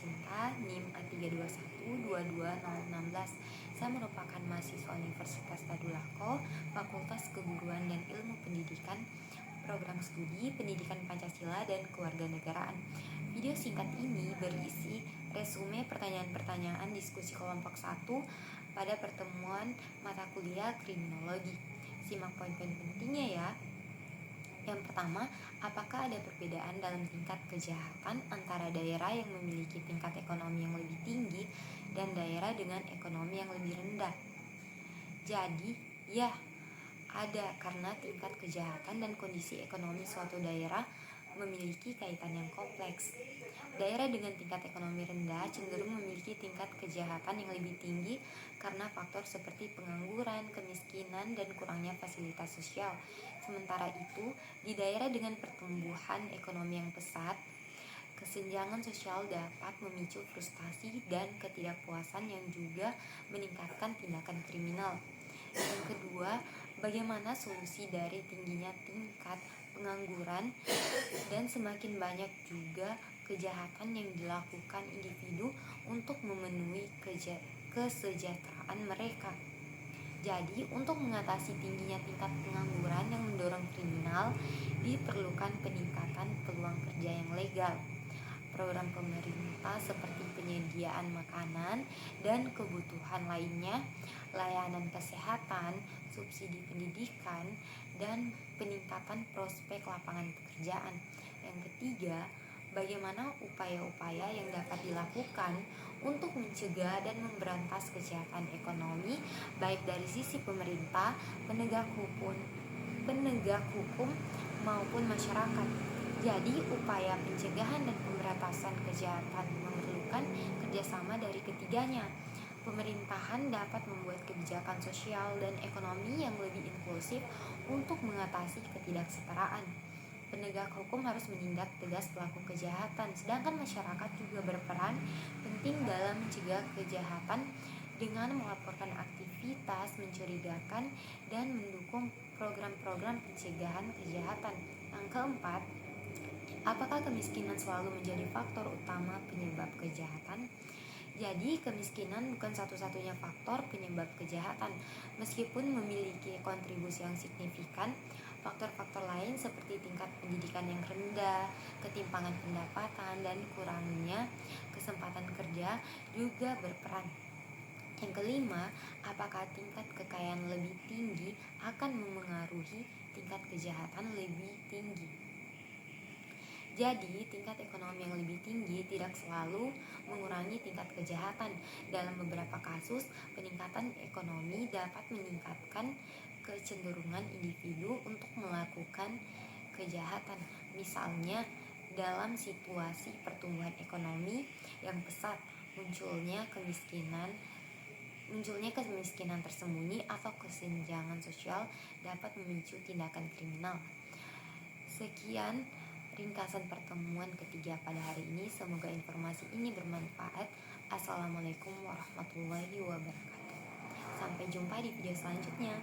tercinta NIM A32122016. Saya merupakan mahasiswa Universitas Tadulako, Fakultas Keguruan dan Ilmu Pendidikan, Program Studi Pendidikan Pancasila dan Kewarganegaraan. Video singkat ini berisi resume pertanyaan-pertanyaan diskusi kelompok 1 pada pertemuan mata kuliah kriminologi. Simak poin-poin pentingnya ya. Yang pertama, apakah ada perbedaan dalam tingkat kejahatan antara daerah yang memiliki tingkat ekonomi yang lebih tinggi dan daerah dengan ekonomi yang lebih rendah? Jadi, ya, ada, karena tingkat kejahatan dan kondisi ekonomi suatu daerah memiliki kaitan yang kompleks. Daerah dengan tingkat ekonomi rendah cenderung memiliki tingkat kejahatan yang lebih tinggi karena faktor seperti pengangguran, kemiskinan, dan kurangnya fasilitas sosial. Sementara itu, di daerah dengan pertumbuhan ekonomi yang pesat, kesenjangan sosial dapat memicu frustasi dan ketidakpuasan yang juga meningkatkan tindakan kriminal. Yang kedua, bagaimana solusi dari tingginya tingkat pengangguran dan semakin banyak juga kejahatan yang dilakukan individu untuk memenuhi kesejahteraan mereka. Jadi, untuk mengatasi tingginya tingkat pengangguran yang mendorong kriminal, diperlukan peningkatan peluang kerja yang legal. Program pemerintah seperti penyediaan makanan dan kebutuhan lainnya, layanan kesehatan, subsidi pendidikan, dan peningkatan prospek lapangan pekerjaan. Yang ketiga, bagaimana upaya-upaya yang dapat dilakukan untuk mencegah dan memberantas kejahatan ekonomi baik dari sisi pemerintah, penegak hukum maupun masyarakat. Jadi, upaya pencegahan dan pemberantasan kejahatan memerlukan kerjasama dari ketiganya. Pemerintahan dapat membuat kebijakan sosial dan ekonomi yang lebih inklusif untuk mengatasi ketidaksetaraan. Penegak hukum harus menindak tegas pelaku kejahatan, sedangkan masyarakat juga berperan penting dalam mencegah kejahatan dengan melaporkan aktivitas mencurigakan dan mendukung program-program pencegahan kejahatan. Yang keempat, apakah kemiskinan selalu menjadi faktor utama penyebab kejahatan? Jadi, kemiskinan bukan satu-satunya faktor penyebab kejahatan. Meskipun memiliki kontribusi yang signifikan, faktor-faktor lain seperti tingkat pendidikan yang rendah, ketimpangan pendapatan, dan kurangnya kesempatan kerja juga berperan. Yang kelima, apakah tingkat kekayaan lebih tinggi akan memengaruhi tingkat kejahatan lebih tinggi? Jadi, tingkat ekonomi yang lebih tinggi tidak selalu mengurangi tingkat kejahatan. Dalam beberapa kasus, peningkatan ekonomi dapat meningkatkan kecenderungan individu untuk melakukan kejahatan. Misalnya, dalam situasi pertumbuhan ekonomi yang pesat, munculnya kemiskinan tersembunyi atau kesenjangan sosial dapat memicu tindakan kriminal. Sekian ringkasan pertemuan ketiga pada hari ini. Semoga informasi ini bermanfaat. Assalamualaikum warahmatullahi wabarakatuh. Sampai jumpa di video selanjutnya.